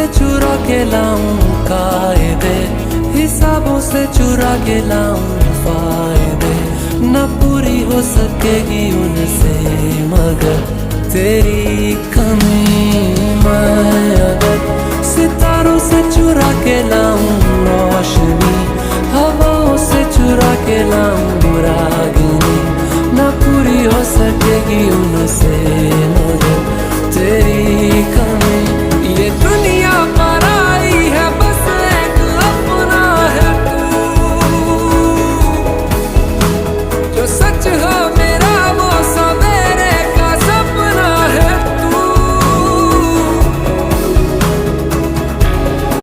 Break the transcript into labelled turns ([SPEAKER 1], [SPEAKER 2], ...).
[SPEAKER 1] से चुरा के लाऊं कायदे, हिसाबों से चुरा के लाऊं फायदे। न पूरी हो सकेगी उनसे मगर तेरी कमी। मैं अगर सितारों से चुरा के लाऊं रोशनी, हवाओं से चुरा के लाऊं रागिनी, न पूरी हो सकेगी उनसे मगर तेरी